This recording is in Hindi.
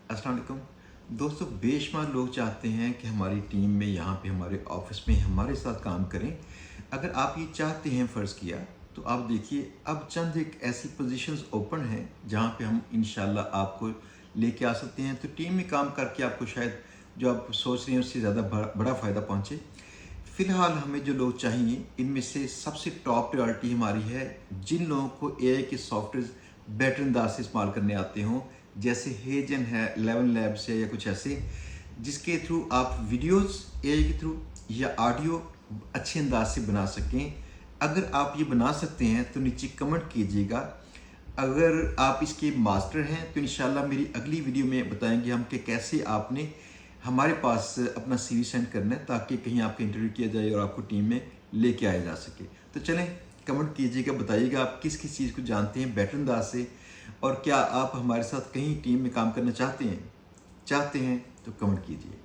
अस्सलाम वालेकुम दोस्तों, बेशुमार लोग चाहते हैं कि हमारी टीम में, यहाँ पे हमारे ऑफिस में हमारे साथ काम करें। अगर आप ये चाहते हैं, फ़र्ज़ किया, तो आप देखिए अब चंद एक ऐसी पोजीशंस ओपन हैं जहाँ पे हम इंशाल्लाह आपको लेके आ सकते हैं। तो टीम में काम करके आपको शायद जो आप सोच रहे हैं उससे ज़्यादा बड़ा फ़ायदा पहुँचे। फ़िलहाल हमें जो लोग चाहिए, इनमें से सबसे टॉप प्रायोरिटी हमारी है जिन लोगों को एआई के सॉफ्टवेयर बेटर अंदाज से इस्तेमाल करने आते हों, जैसे हेजन है, 11 लैब्स है या कुछ ऐसे, जिसके थ्रू आप वीडियोस एआई के थ्रू या ऑडियो अच्छे अंदाज से बना सकें। अगर आप ये बना सकते हैं तो नीचे कमेंट कीजिएगा। अगर आप इसके मास्टर हैं तो इंशाल्लाह मेरी अगली वीडियो में बताएंगे हम कि कैसे आपने हमारे पास अपना सीवी सेंड करना है, ताकि कहीं आपका इंटरव्यू किया जाए और आपको टीम में लेके आया जा सके। तो चलें, कमेंट कीजिएगा, बताइएगा आप किस किस चीज़ को जानते हैं बेटर अंदाज से, और क्या आप हमारे साथ कहीं टीम में काम करना चाहते हैं तो कमेंट कीजिए।